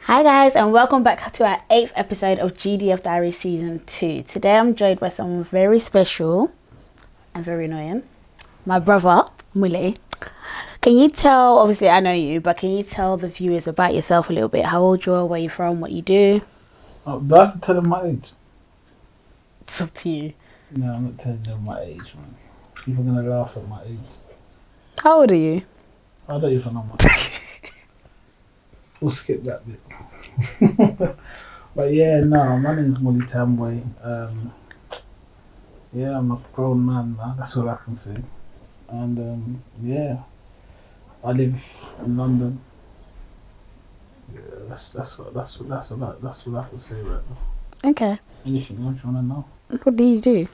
Hi guys, and welcome back to our 8th episode of Gdf Diaries Season 2. Today I'm joined by someone very special and very annoying. My brother, Mully. Can you tell, obviously I know you, but can you tell the viewers about yourself a little bit? How old you are, where you're from, what you do? Oh, do I have to tell them my age? It's up to you. No, I'm not telling them my age, man. People are gonna laugh at my age. How old are you? I don't even know my age. We'll skip that bit. But yeah, no, my name's Mully Tambwe. Yeah, I'm a grown man now. That's all I can say. And yeah, I live in London. Yeah, that's what I can say right now. Okay. Anything else you wanna know? What do you do?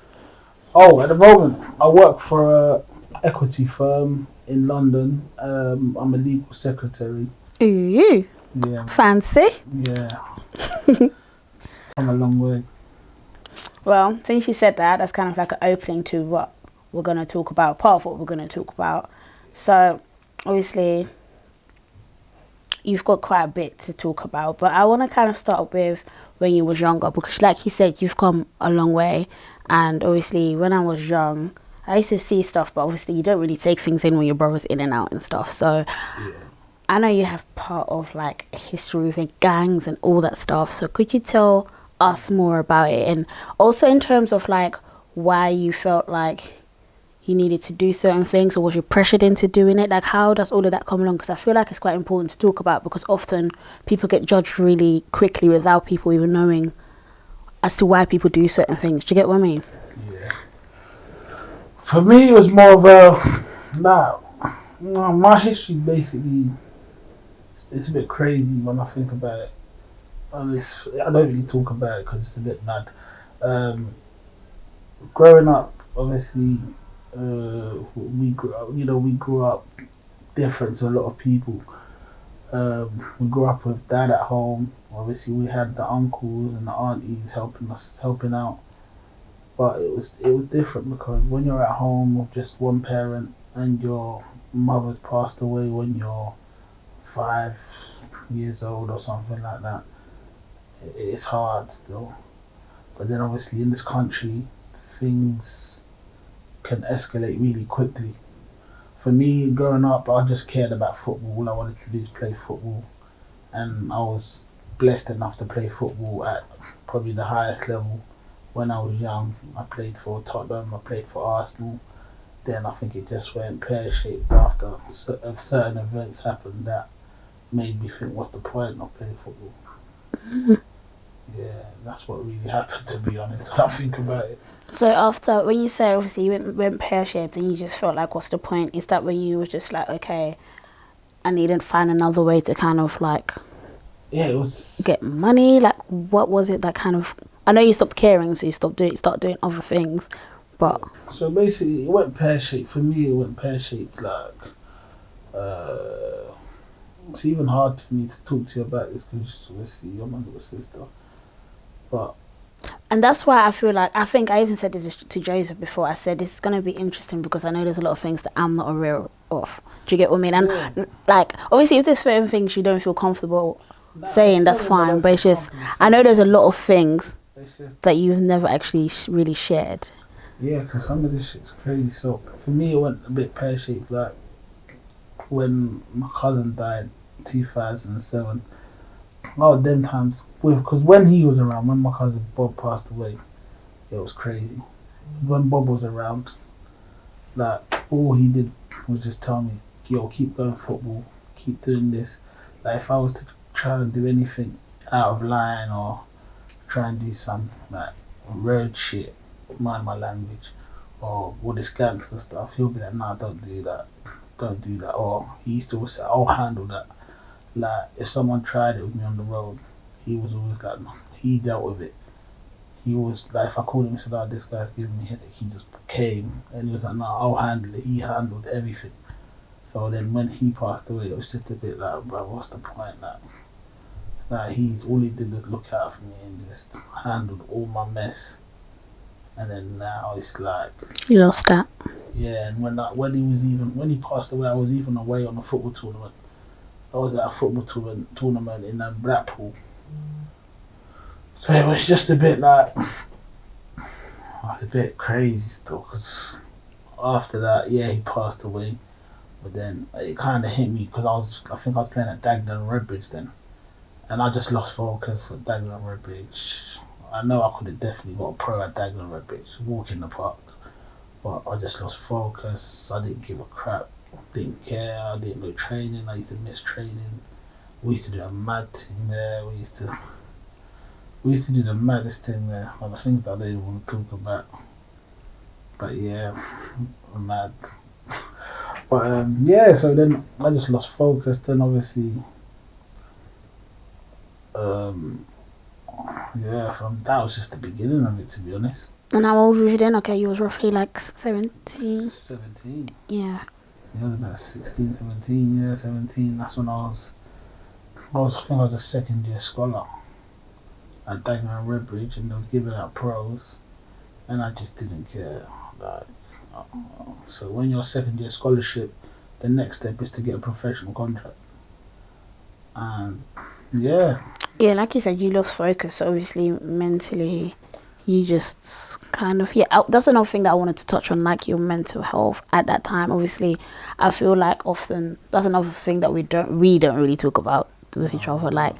Oh, at the moment, I work for a equity firm in London. I'm a legal secretary. Ooh, Yeah, fancy. yeah. Come a long way. Well, since you said that, that's kind of like an opening to what we're going to talk about, part of what we're going to talk about. So, obviously, you've got quite a bit to talk about, but I want to kind of start with when you was younger, because like you said, you've come a long way. And obviously, when I was young, I used to see stuff, but obviously you don't really take things in when your brother's in and out and stuff. So Yeah. I know you have part of like a history with gangs and all that stuff. So could you tell us more about it? And also in terms of like why you felt like you needed to do certain things, or was you pressured into doing it? Like how does all of that come along? Because I feel like it's quite important to talk about, because often people get judged really quickly without people even knowing as to why people do certain things. Do you get what I mean? Yeah. For me, it was more of a no. My history basically it's a bit crazy when I think about it. And I don't really talk about it because it's a bit mad. Um, Growing up, obviously, we grew up different to a lot of people. We grew up with dad at home. Obviously, we had the uncles and the aunties helping out. But it was different because when you're at home with just one parent and your mother's passed away when you're 5 years old or something like that, it's hard still. But then obviously in this country, things can escalate really quickly. For me, growing up, I just cared about football. All I wanted to do is play football, and I was blessed enough to play football at probably the highest level. When I was young, I played for Tottenham, I played for Arsenal. Then I think it just went pear-shaped after certain events happened that made me think, what's the point of playing football? Yeah, that's what really happened, to be honest, when I think about it. So after, when you say obviously you went pear-shaped and you just felt like what's the point, is that when you was just like, okay, I need to find another way to kind of like Yeah, it was. get money? Like what was it that kind of, I know you stopped caring, so you start doing other things, but So basically, it went pear-shaped. For me, it went pear-shaped like. Uh, it's even hard for me to talk to you about this because obviously you're my little sister. But and that's why I feel like, I think I even said this to Joseph before. I said this is going to be interesting because I know there's a lot of things that I'm not aware of. Do you get what I mean? And yeah, like obviously if there's certain things you don't feel comfortable it's saying, not that's even I fine, don't but feel it's just, comfortable I know saying. there's a lot of things It's just that you've never actually really shared. yeah, because some of this shit's crazy. So for me, it went a bit pear-shaped. Like when my cousin died, 2007. Oh, them times because when he was around, when my cousin Bob passed away, it was crazy. When Bob was around, like all he did was just tell me, "Yo, keep going football, keep doing this." Like if I was to try and do anything out of line or try and do some like road shit, mind my language, or all this gangster stuff, he'll be like, "Nah, don't do that, don't do that." Or he used to always say, "I'll handle that." Like if someone tried it with me on the road, he was always like, no, he dealt with it. He was like, if I called him and said, "Oh, this guy's giving me a headache," he just came and he was like, "No, I'll handle it." He handled everything. So then when he passed away, it was just a bit like, bro, what's the point? Like he's all he did was look out for me and just handled all my mess. And then now it's like, You lost that. yeah. And when he passed away, I was even away on a football tournament. I was at a football tournament in Blackpool. So it was just a bit like, it was a bit crazy still, because after that, yeah, he passed away. But then it kind of hit me because I think I was playing at Dagenham and Redbridge then. And I just lost focus at Dagenham and Redbridge. I know I could have definitely got a pro at Dagenham and Redbridge, walk in the park. But I just lost focus. I didn't give a crap. Didn't care. I didn't go training. I used to miss training. We used to do a mad thing there. We used to do the maddest thing there. All the things that I don't even want to talk about. But yeah, mad. But yeah, so then I just lost focus. Then obviously, yeah, from that was just the beginning of it, to be honest. And how old were you then? Okay, you was roughly like 17. 17. Yeah. Yeah, I was about 16, 17, yeah, 17. That's when I think I was a second year scholar at Dagenham and Redbridge, and they was giving out pros, and I just didn't care. Like, so when you're a second year scholarship, the next step is to get a professional contract. And yeah. Yeah, like you said, you lost focus. So obviously, mentally, you just kind of that's another thing that I wanted to touch on, like your mental health at that time. Obviously, I feel like often that's another thing that we don't really talk about with each other. Like,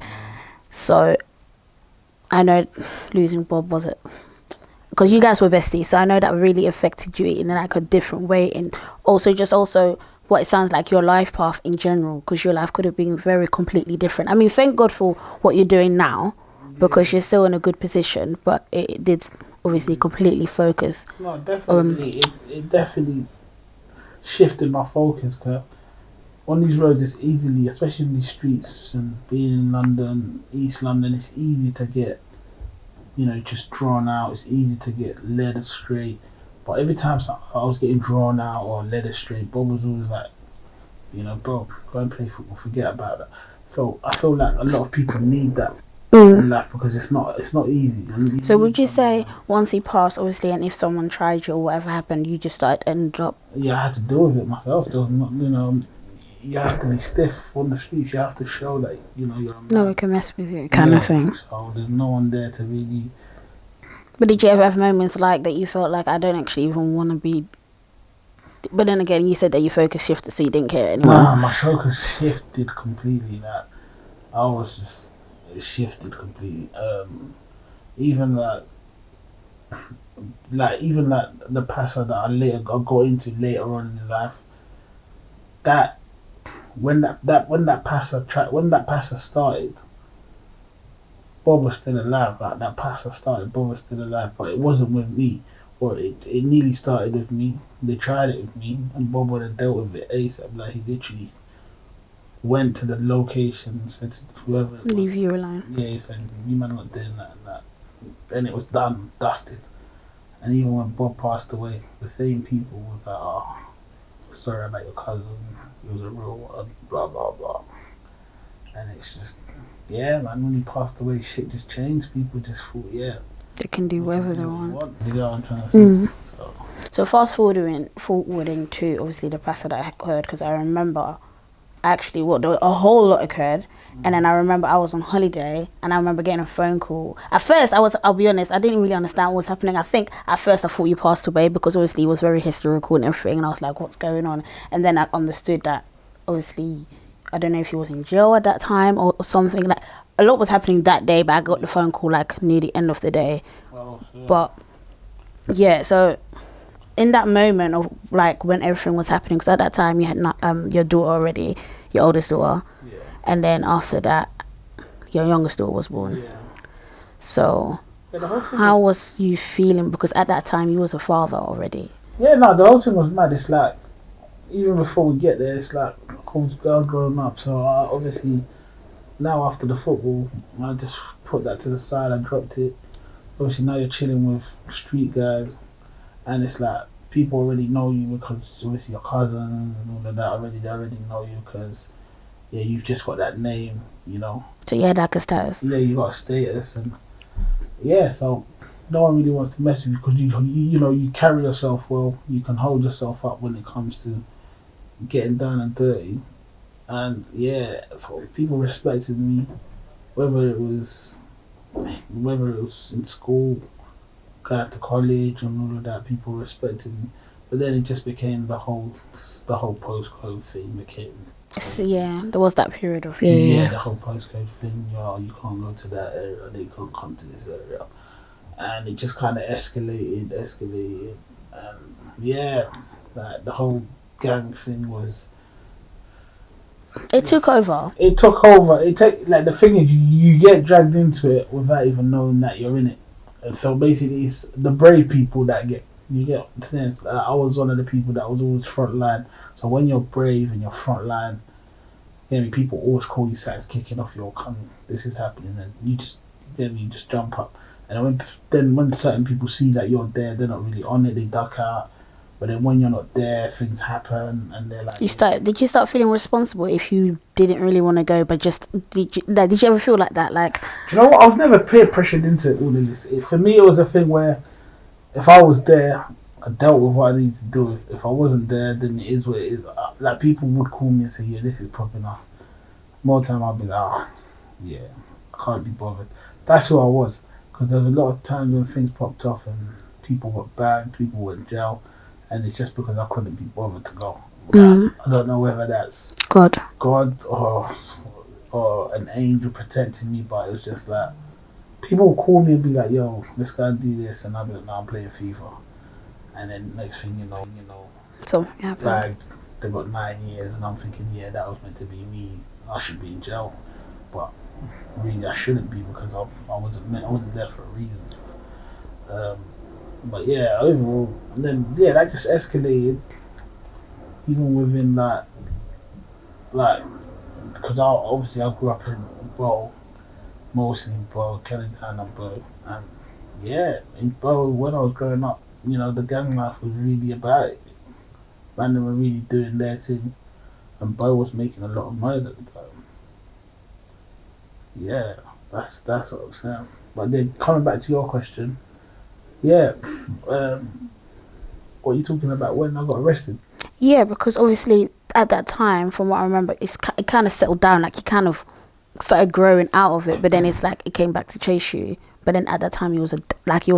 so I know losing Bob was it because you guys were besties, so I know that really affected you in like a different way, and also what it sounds like your life path in general, because your life could have been very completely different. I mean, thank God for what you're doing now, because you're still in a good position, but it did obviously completely focus. No, definitely. It definitely shifted my focus, because on these roads it's easily, especially in these streets and being in London, East London, it's easy to get, just drawn out. It's easy to get led astray. But every time I was getting drawn out or led astray, Bob was always like, bro, go and play football, forget about that. So I feel like a lot of people need that in life, because it's not easy. So would you say once he passed, obviously, and if someone tried you or whatever happened, you just started ended up? Yeah, I had to deal with it myself. There was not, you have to be stiff on the streets. You have to show that you're a man. No one can mess with you, kind of thing. So there's no one there to really. But did you ever have moments like that you felt like I don't actually even want to be? But then again, you said that your focus shifted, so you didn't care anymore. Nah, my focus shifted completely. That I was just shifted completely. Even like the passer that I got into later on in life. That when that passer started, Bob was still alive. Like that passer started, Bob was still alive, but it wasn't with me. Or it nearly started with me. They tried it with me, and Bob would have dealt with it ASAP. Like he literally went to the location and said to whoever it was, leave you alone. Yeah, he said, "You man not doing that and that." Then it was done, dusted. And even when Bob passed away, the same people was like, "Oh, sorry about your cousin. He was a real one." Blah blah blah. And it's just, yeah, man. When he passed away, shit just changed. People just thought, yeah, they can do whatever they want. You know what I'm trying to say? So fast forwarding to obviously the passer that I heard, because I remember actually a whole lot occurred, and then I remember I was on holiday and I remember getting a phone call. At first I'll be honest, I didn't really understand what was happening. I think at first I thought you passed away, because obviously it was very historical and everything, and I was like, what's going on? And then I understood that obviously, I don't know if he was in jail at that time or something. Like a lot was happening that day, but I got the phone call like near the end of the day. But yeah, so in that moment of like when everything was happening, because at that time you had your daughter already, your oldest daughter, and then after that your youngest daughter was born. So how was you feeling, because at that time you was a father already? The whole thing was mad. It's like, even before we get there, it's like I was growing up, so I obviously now after the football I just put that to the side. I dropped it. Obviously now you're chilling with street guys, and it's like people already know you, because obviously your cousins and all of that they already know you, because you've just got that name, So you had like a status. Yeah, you got a status, and so no one really wants to mess with you, because you carry yourself well. You can hold yourself up when it comes to getting down and dirty, And yeah, people respected me, whether it was in school, going to college, and all of that. People respected me, but then it just became the whole postcode thing became. So, yeah, there was that period of Yeah, yeah. the whole postcode thing. You can't go to that area. They can't come to this area, and it just kind of escalated, and yeah, like the whole gang thing was. It took over. It took over. It take like the thing is you get dragged into it without even knowing that you're in it, and so basically it's the brave people that get you get. I was one of the people that was always front line. So when you're brave and you're front line, people always call you sides kicking off your coming. This is happening, and you just jump up. And when certain people see that you're there, they're not really on it. They duck out. But then when you're not there, things happen, and they're like, Did you start feeling responsible if you didn't really want to go, but just did you ever feel like that? Like, do you know what? I was never peer pressured into all of this. For me, it was a thing where if I was there, I dealt with what I needed to do. If I wasn't there, then it is what it is. Like people would call me and say, "Yeah, this is popping off." More time, I'll be like, "Oh, yeah, I can't be bothered." That's who I was, because there's a lot of times when things popped off and people got banned, people went in jail, and it's just because I couldn't be bothered to go. I don't know whether that's God. God or an angel protecting me, but it was just like people would call me and be like, "Yo, let's go and do this," and I'll be like, "No, I'm playing FIFA," and then next thing you know, So yeah, like they got 9 years, and I'm thinking, yeah, that was meant to be me. I should be in jail, but really I shouldn't be because I wasn't there for a reason. Um, but yeah, overall, and then yeah, that just escalated even within that, like because I grew up in Bow, mostly in Bow, Kennington and Bow, and yeah, in Bow when I was growing up, the gang life was really about it. Man, they were really doing their thing, and Bow was making a lot of noise at the time. Yeah, that's what I'm saying. But then coming back to your question, yeah, um, what are you talking about when I got arrested? yeah, because obviously at that time, from what I remember, it kind of settled down. Like you kind of started growing out of it, but then it's like it came back to chase you. But then at that time, he was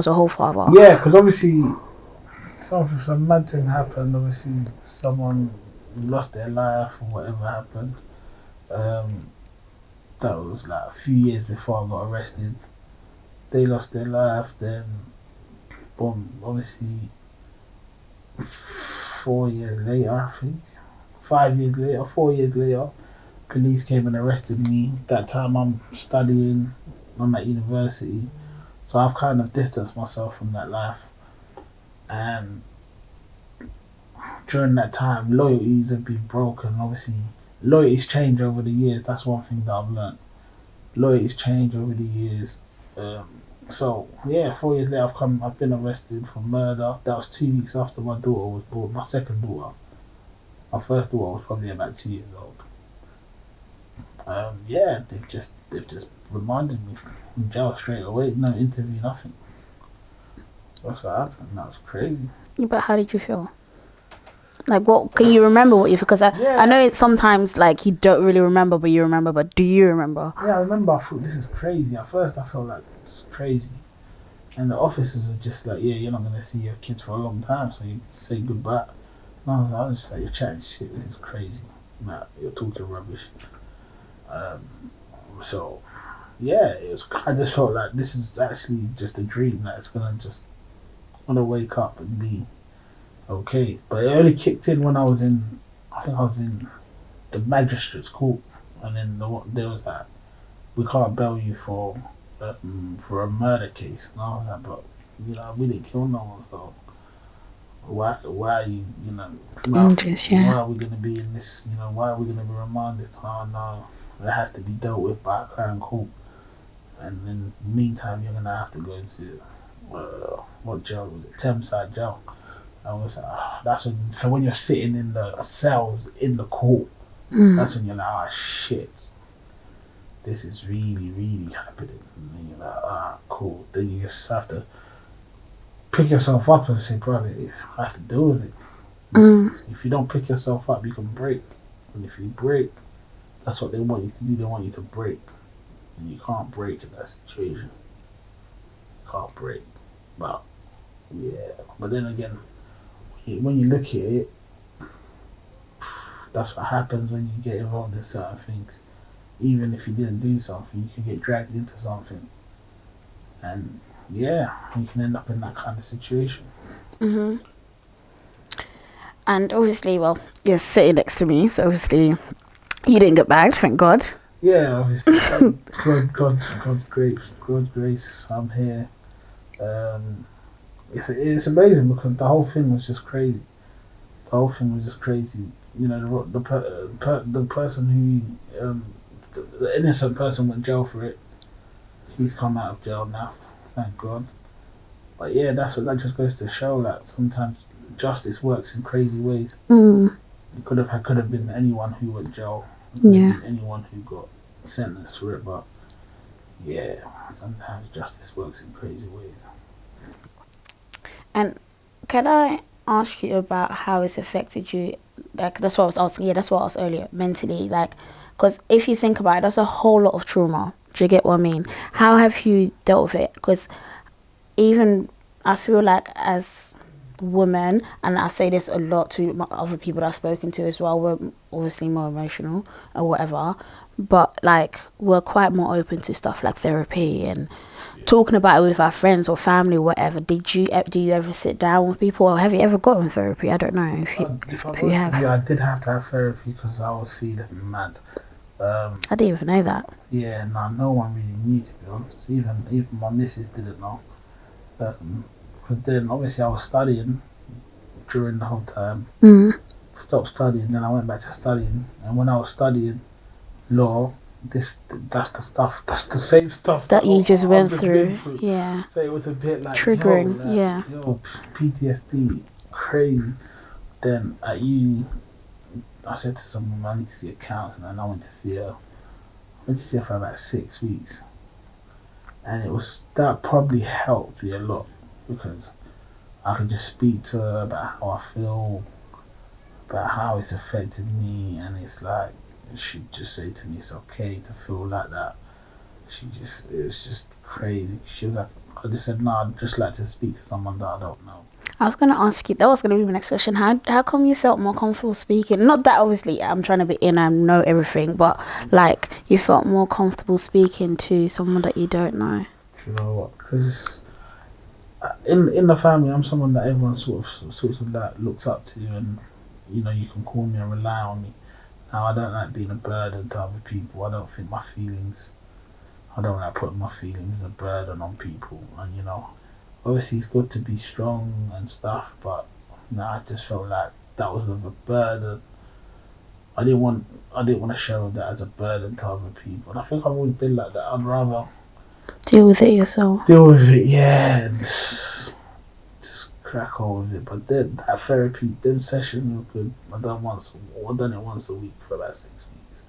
a whole father. Yeah, because obviously some mad thing happened. Obviously, someone lost their life or whatever happened. Um, that was like a few years before I got arrested. They lost their life. Then, boom. Obviously, 4 years later, I think 5 years later, 4 years later, police came and arrested me. That time I'm studying. I'm at university, so I've kind of distanced myself from that life. And during that time, loyalties have been broken. Obviously, loyalties change over the years. That's one thing that I've learned. Loyalties change over the years. Um, so yeah, 4 years later, I've been arrested for murder. That was 2 weeks after my daughter was born. My second daughter. My first daughter was probably about 2 years old. Yeah, they've just reminded me in jail straight away. No interview, nothing. That's what happened. That was crazy. Yeah, but how did you feel? Like, what can you remember? What you because Yeah, I know it's sometimes like you don't really remember, but you remember. But do you remember? yeah. I remember. I thought this is crazy. At first, I felt like this is crazy. And the officers were just like, yeah, you're not going to see your kids for a long time, so you say goodbye. And I was just like, you're chatting shit, this is crazy. Nah, you're talking rubbish. So, yeah, I just felt like this is actually just a dream, that it's going to just, want to wake up and be okay. But it only kicked in when I think I was in the magistrate's court, and then there was that, we can't bail you for a murder case. And I was like, but we didn't kill no one, so why are you why are we gonna be in this? Why are we gonna be remanded? Oh no, it has to be dealt with by a crown court, and in the meantime you're gonna have to go into what jail was it? Thameside jail. I was like, so when you're sitting in the cells in the court, that's when you're like, oh shit, this is really, really happening. And then you're like, cool. Then you just have to pick yourself up and say, brother, I have to deal with it. If you don't pick yourself up, you can break. And if you break, That's what they want you to do. They want you to break, and you can't break in that situation. You can't break. But yeah, but then again, when you look at it, that's what happens when you get involved in certain things. Even if you didn't do something, you can get dragged into something, and yeah, you can end up in that kind of situation. Mhm. And obviously, well, you're sitting next to me, so obviously you didn't get bagged, thank God. Yeah, obviously, God's grace, I'm here. Um, it's amazing because the whole thing was just crazy. The whole thing was just crazy. You know, the person who the innocent person went jail for it. He's come out of jail now, thank God. But yeah, that just goes to show that sometimes justice works in crazy ways. Mm. It could have been anyone who went jail. It could Yeah. have been anyone who got sentenced for it. But yeah, sometimes justice works in crazy ways. And can I ask you about how it's affected you? Like, that's what I was asking. Yeah, that's what I was earlier. Mentally, like, because if you think about it, that's a whole lot of trauma. Do you get what I mean? How have you dealt with it? Because even I feel like as women, and I say this a lot to other people that I've spoken to as well, we're obviously more emotional or whatever, but like we're quite more open to stuff like therapy and talking about it with our friends or family or whatever. Do you ever sit down with people, or have you ever gotten therapy? I don't know If I'm if you honest with have. you, I did have to have therapy because I was feeling mad. I didn't even know that. Yeah, no one really knew, to be honest. Even my missus didn't know. Because then obviously I was studying during the whole time. Mm. Stopped studying, then I went back to studying. And when I was studying law, that's the stuff. That's the same stuff that That you just I've went just been through, through. yeah. So it was a bit like Triggering, yeah. PTSD, crazy. Then at uni, I said to someone, I need to see a counselor, and I went to see her. I went to see her for about 6 weeks, and it was that probably helped me a lot because I could just speak to her about how I feel, about how it's affected me, and it's like she'd just say to me, "It's okay to feel like that." It was just crazy. She was like, I just said, "No, I'd just like to speak to someone that I don't know." I was gonna ask you. That was gonna be my next question. How come you felt more comfortable speaking? Not that obviously I'm trying to be in and know everything, but like you felt more comfortable speaking to someone that you don't know. You know what? Because in the family, I'm someone that everyone sort of like looks up to, and you know you can call me and rely on me. Now I don't like being a burden to other people. I don't think my feelings. I don't like putting my feelings as a burden on people, and you know, obviously it's good to be strong and stuff, but you know, I just felt like that was of a burden. I didn't want I didn't want to show that as a burden to other people. And I think I've always been like that. I'd rather Deal with it yourself. deal with it, yeah, and just crack on with it. But then that therapy, them sessions were good. I done it once a week for about 6 weeks,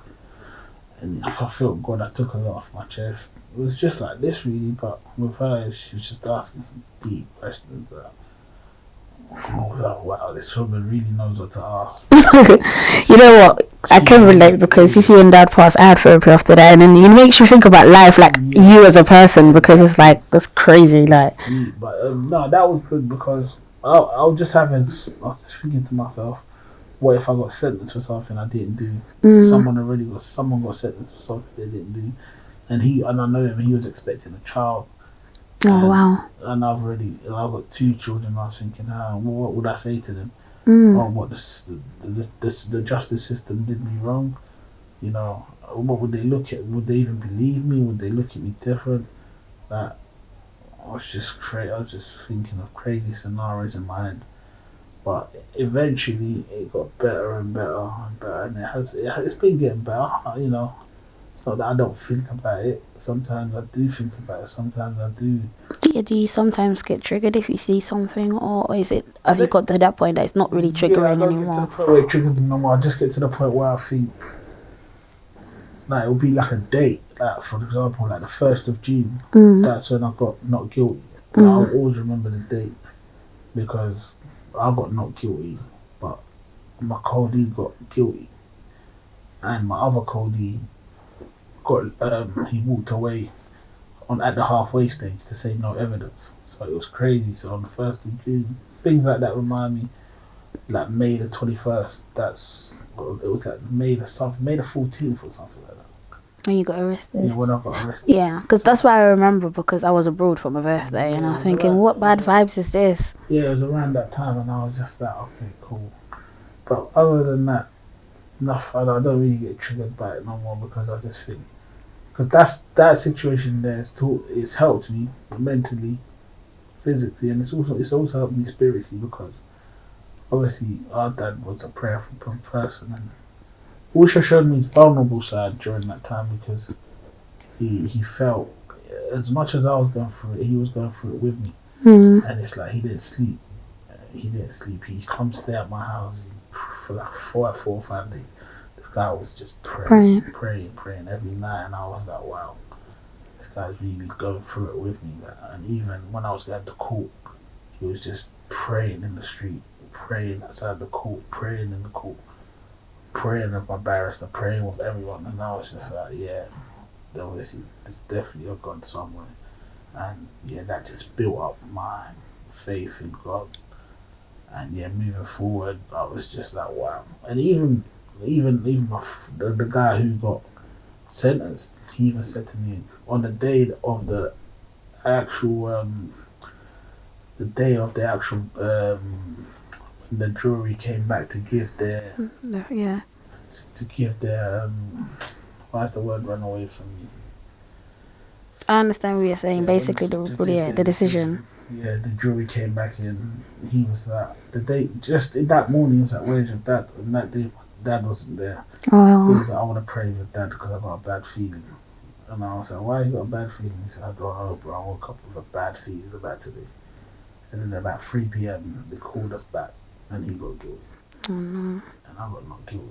and if I felt good, I took a lot off my chest. It was just like this, really, but with her, she was just asking some deep questions that I was like, wow, this woman really knows what to ask. You know what? I can relate because you see when dad passed, I had therapy after that, and then it makes you think about life, like you as a person, because it's like that's crazy. Like, Deep, but no, that was good because I was just having, I was just thinking to myself, what if I got sentenced for something I didn't do? Someone got sentenced for something they didn't do, and I know him. He was expecting a child, oh and wow. I've got 2 children. I was thinking, what would I say to them? Mm. Oh, what the justice system did me wrong? You know, what would they look at? Would they even believe me? Would they look at me different? Like, I was just thinking of crazy scenarios in my head. But eventually, it got better and better and better, and it's been getting better. You know, it's not that I don't think about it. Sometimes I do think about it. Sometimes I do. Do you sometimes get triggered if you see something, or is it? I Have you think, got to that point that it's not really yeah, I triggering don't get to the anymore? point where it triggers me no more. I just get to the point where I think, like, it'll be like a date. Like, for example, like the 1st of June. Mm. That's when I got not guilty. And I'll Mm. always remember the date because I got not guilty, but my colleague got guilty. and my other colleague he walked away on at the halfway stage to say no evidence. So it was crazy. So on the 1st of June, things like that remind me, like May the 21st. It was like May the 14th or something like that. When you got arrested? Yeah, when I got arrested. Yeah, because that's why I remember, because I was abroad for my birthday, and I was thinking, what bad vibes is this? Yeah, it was around that time, and I was just like, okay, cool. But other than that, nothing. I don't really get triggered by it no more, because I just think, because that situation there it's helped me mentally, physically, and it's also helped me spiritually, because obviously our dad was a prayerful person, and also showed me his vulnerable side during that time, because he felt, as much as I was going through it, he was going through it with me. And it's like he didn't sleep. He come stay at my house for like 4 or 5 days. This guy was just praying every night, and I was like, wow, this guy's really going through it with me. And even when I was going to court, he was just praying in the street, praying outside the court, praying in the court, praying with my barrister, praying with everyone. And I was just like, yeah, obviously there's definitely a God somewhere. And yeah, that just built up my faith in God. And yeah, moving forward, I was just like, wow. And even the guy who got sentenced, he even said to me on the day of the actual when the jury came back to give their why's the word run away from me? I understand what you're saying. Basically, the decision. Yeah, the jury came back in. He was like, the day, just in that morning, he was like, where's your dad? And that day, dad wasn't there. Oh. He was like, I want to pray with dad because I got a bad feeling. And I was like, why you got a bad feeling? He said, I don't know, bro. I woke up with a bad feeling about today. And then about 3 p.m., they called us back, and he got guilty. Oh, no. And I got not guilty.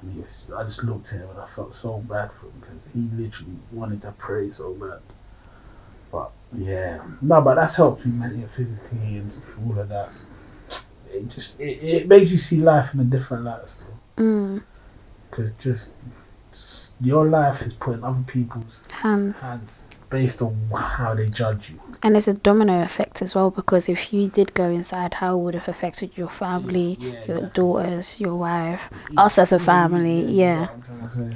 And I just looked at him, and I felt so bad for him, because he literally wanted to pray so bad. But yeah, no, but that's helped me mentally and physically and all of that. It makes you see life in a different light still. Because just your life is put in other people's hands based on how they judge you. And it's a domino effect as well, because if you did go inside, how would it have affected your family, your daughters, your wife, us as a family? Yeah.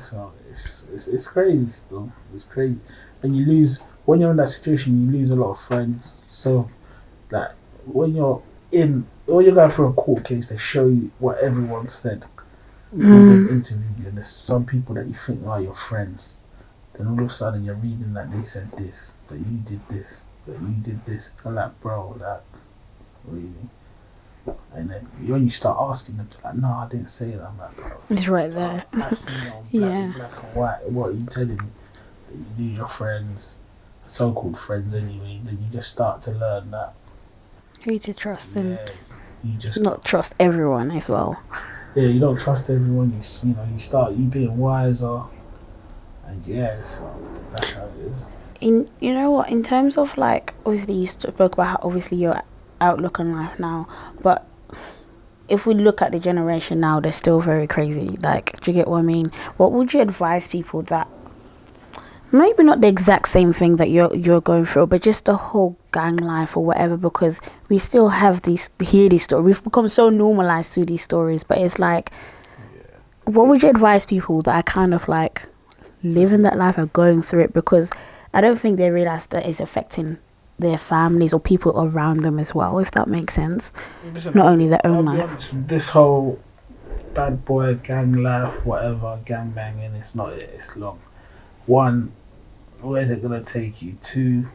So it's crazy still. It's crazy. And you lose, when you're in that situation, you lose a lot of friends. So like when you're going through a court case, they show you what everyone said. When they interview you, and there's some people that you think are your friends. Then all of a sudden you're reading that they said this, that you did this, that you did this. I'm like, bro, like, really? And then when you start asking them, like, no, I didn't say that. I'm like, bro, it's right there. Black and white. What are you telling me? That you lose your friends, so-called friends anyway. Then you just start to learn that who to trust and you just not trust everyone as well. Yeah, you don't trust everyone. You start being wiser. And yeah, so that's how it is. You know what, in terms of like, obviously you spoke about how obviously your outlook on life now, but if we look at the generation now, they're still very crazy. Like, do you get what I mean? What would you advise people that maybe not the exact same thing that you're going through, but just the whole gang life or whatever, because we still have these stories. We've become so normalized to these stories, but it's like, what would you advise people that are kind of like living that life or going through it? Because I don't think they realize that it's affecting their families or people around them as well, if that makes sense. Listen, not only their own life. Honest, this whole bad boy gang life, whatever, gang banging, it's long. One, where's it gonna take you? Two,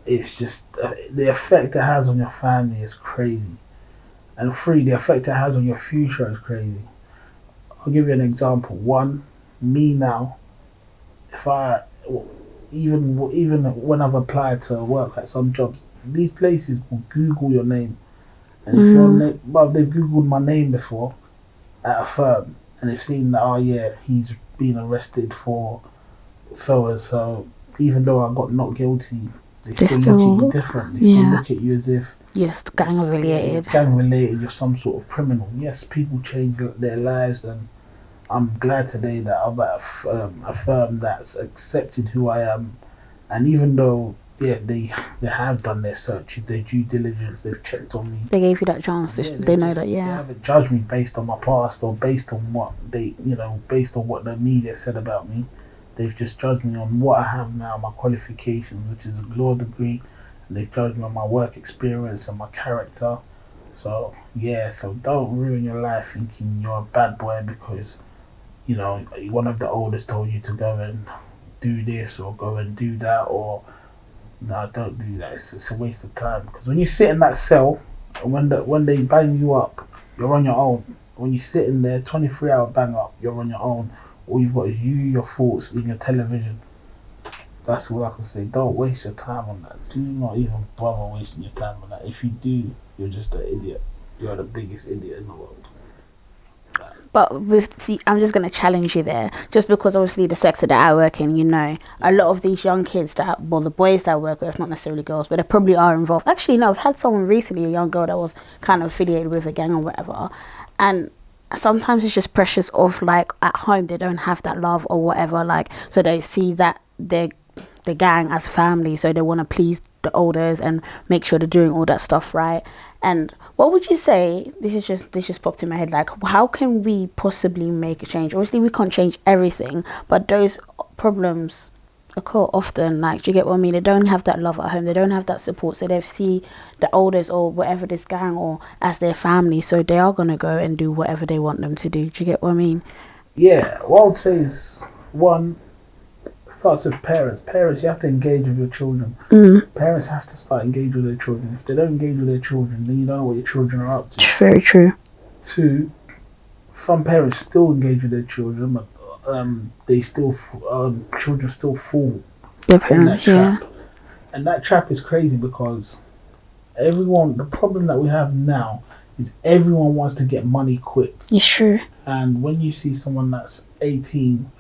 it's just the effect it has on your family is crazy. And three, the effect it has on your future is crazy. I'll give you an example. One, me now, if I even when I've applied to work at some jobs, these places will Google your name, and if your name, well, they've Googled my name before at a firm, and they've seen that, oh yeah, he's been arrested for so and so, even though I got not guilty, they still look at you different. They still look at you as if yes, gang related. You're some sort of criminal. Yes, people change their lives and I'm glad today that I'm at a firm that's accepted who I am, and even though yeah they have done their searches, their due diligence, they've checked on me. They gave you that chance. Yeah, They know that, they yeah. haven't judged me based on my past or based on what they based on what the media said about me. They've just judged me on what I have now, my qualifications, which is a law degree, and they've judged me on my work experience and my character. So yeah, so don't ruin your life thinking you're a bad boy because one of the elders told you to go and do this or go and do that, or no, don't do that. It's a waste of time because when you sit in that cell, when they bang you up, you're on your own. When you sit in there, 23-hour bang up, you're on your own. All you've got is you, your thoughts, and your television. That's all I can say. Don't waste your time on that. Do not even bother wasting your time on that. If you do, you're just an idiot. You're the biggest idiot in the world. But see, I'm just going to challenge you there, just because obviously the sector that I work in, a lot of these young kids the boys that I work with, not necessarily girls, but they probably are involved. Actually, no, I've had someone recently, a young girl that was kind of affiliated with a gang or whatever, and sometimes it's just pressures of like at home they don't have that love or whatever, like so they see that the gang as family, so they want to please the elders and make sure they're doing all that stuff right. And what would you say, this just popped in my head, like how can we possibly make a change? Obviously we can't change everything, but those problems occur often. Like, do you get what I mean? They don't have that love at home, they don't have that support, so they see the elders or whatever, this gang, or as their family, so they are going to go and do whatever they want them to do. Do you get what I mean? Yeah, what I would say is one, starts with parents. Parents, you have to engage with your children. Parents have to start engaging with their children. If they don't engage with their children, then you don't know what your children are up to. Very true. Two, some parents still engage with their children, but they still children still fall Their in that parents, yeah. trap. And that trap is crazy because everyone. The problem that we have now is everyone wants to get money quick. It's true. And when you see someone that's 18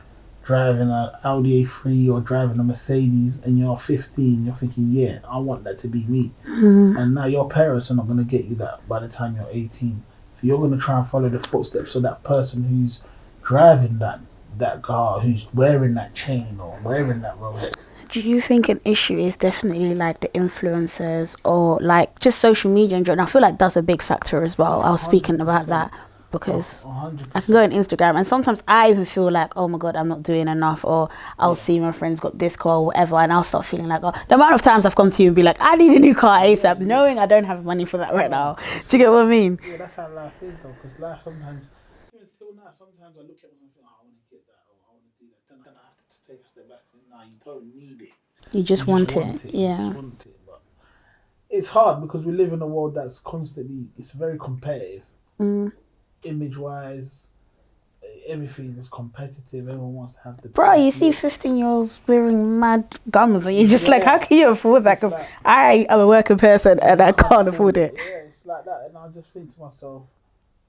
driving an Audi A3 or driving a Mercedes and you're 15, you're thinking, yeah, I want that to be me. And now your parents are not going to get you that by the time you're 18. So you're going to try and follow the footsteps of that person who's driving that car, who's wearing that chain or wearing that Rolex. Do you think an issue is definitely like the influencers or like just social media in general? I feel like that's a big factor as well. I was speaking about 100%. that because 100%. I can go on Instagram and sometimes I even feel like, oh my god, I'm not doing enough, or I'll see my friends got this car or whatever, and I'll start feeling like, oh, the amount of times I've come to you and be like, I need a new car ASAP, knowing I don't have money for that right now. Do you get what I mean? Yeah, that's how life is though. Because life sometimes, even still now, sometimes I look at myself and think, oh, I want to get that or I want to do that. Then I have to just take a step back and say, no, you don't need it. You just want it, You yeah. just want it. But it's hard because we live in a world that's constantly, it's very competitive. Image wise, everything is competitive. Everyone wants to have the Bro, you best see look. 15-year-olds wearing mad gums and you're just like, Yeah. how can you afford that? It's Because like- I am a working person and I can't afford it. Yeah, it's like that. And I just think to myself,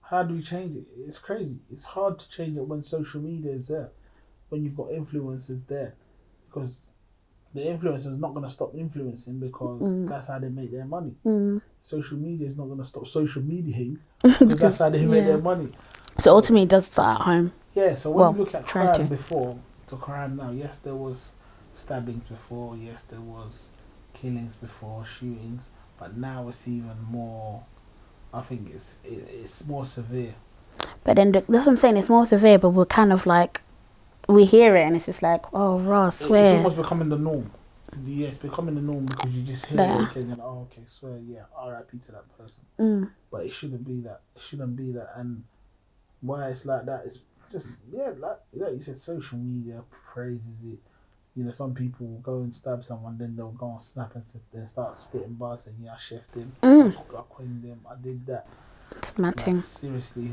how do we change it? It's crazy. It's hard to change it when social media is there, when you've got influencers there, because the influencer's not going to stop influencing because that's how they make their money. Social media is not going to stop social mediating because that's how they make their money. So ultimately, it does start at home. Yeah, so when Well, you look at try crime to. before to crime now, yes, there was stabbings before, yes, there was killings before, shootings, but now it's even more. I think it's more severe. But then that's what I'm saying. It's more severe, but we're kind of like, we hear it and it's just like, oh, raw, It's swear. almost becoming the norm. Yeah, it's becoming the norm because you just hear Yeah. it and you're like, oh, okay, swear, yeah, R.I.P. to that person. But it shouldn't be that. It shouldn't be that. And why it's like that is just, yeah, like you said, social media praises it. You know, some people will go and stab someone, then they'll go and snap and start spitting bars saying, yeah, I chefed him, I queened him, I did that. It's mad thing. Like, seriously,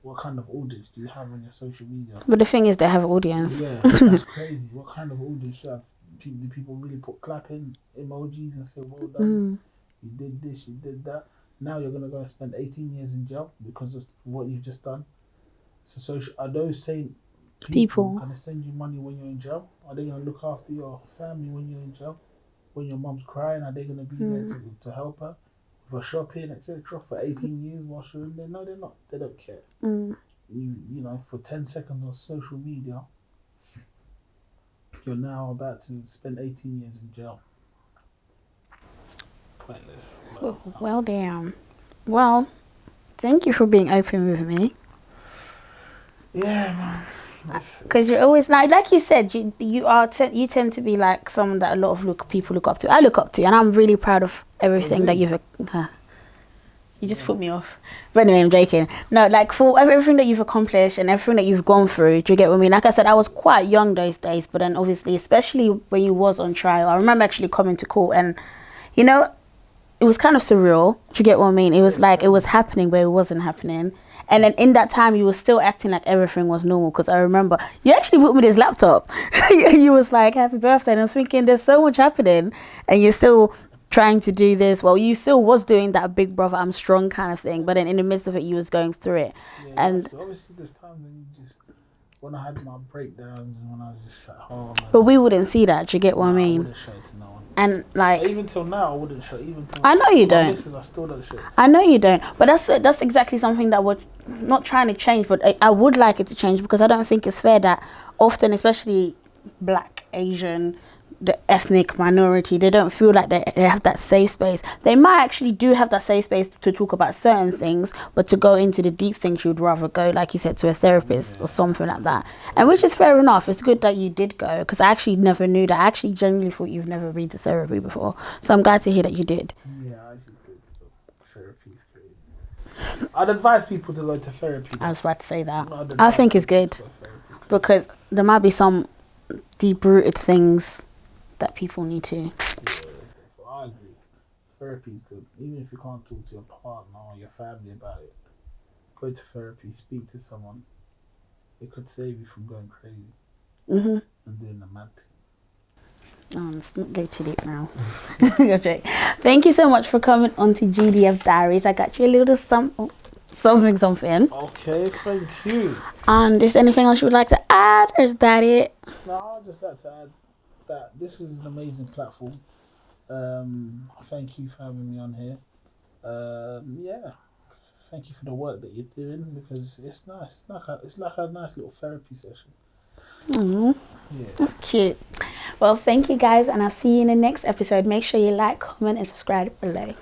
what kind of audience do you have on your social media? But the thing is, they have audience. Yeah, that's crazy. What kind of audience do you have? Do people really put clapping emojis and say, well done, you did this, you did that? Now you're going to go and spend 18 years in jail because of what you've just done. So are those same people going to send you money when you're in jail? Are they going to look after your family when you're in jail? When your mom's crying, are they going to be there to help her? For shopping, etc. for 18 years while she's in there? No, they're not. They don't care. you know, for 10 seconds on social media, you're now about to spend 18 years in jail. Pointless. Well, damn. Well, thank you for being open with me. Yeah, man. Because you're always like you said, you tend to be like someone that a lot of people look up to. I look up to, and I'm really proud of everything that you've. You just put me off. But anyway, I'm joking. No, like for everything that you've accomplished and everything that you've gone through, do you get what I mean? Like I said, I was quite young those days, but then obviously, especially when you was on trial, I remember actually coming to court and, you know, it was kind of surreal. Do you get what I mean? It was like it was happening, but it wasn't happening. And then in that time, you were still acting like everything was normal. Because I remember you actually bought me this laptop. You was like, "Happy birthday!" And I was thinking, "There's so much happening," and you're still trying to do this. Well, you still was doing that big brother, I'm strong kind of thing. But then in the midst of it, you was going through it. Yeah, And obviously, there's times when you just when I had my breakdowns and when I was just at home. but we wouldn't see that. Do you get what I I mean? wouldn't show it to no one. And like, Even till now, I wouldn't show. Even till I know you my don't. missus, I still don't show. I know you don't, but that's exactly something that we're not trying to change, but I would like it to change because I don't think it's fair that often, especially Black, Asian, the ethnic minority, they don't feel like they have that safe space. They might actually do have that safe space to talk about certain things, but to go into the deep things, you'd rather go, like you said, to a therapist or something like that. And which is fair enough. It's good that you did go because I actually never knew that. I actually genuinely thought you've never been to therapy before. So I'm glad to hear that you did. Yeah, I just did. Therapy's great. I'd advise people to go to therapy. I was about to say that. I'd I advise think it's people good to go to therapy. because there might be some deep-rooted things that people need to. Yeah, I agree. Therapy's good. Even if you can't talk to your partner or your family about it, go to therapy, speak to someone. It could save you from going crazy and doing the mad thing. Let's not go too deep now. Okay. Thank you so much for coming on to GDF Diaries. I got you a little something. Okay, thank you. And is there anything else you would like to add, or is that it? No, I'd just like to add that this is an amazing platform. Thank you for having me on here. Yeah, thank you for the work that you're doing because it's nice. It's like a nice little therapy session. Yeah. That's cute. Well, thank you guys, and I'll see you in the next episode. Make sure you like, comment, and subscribe below.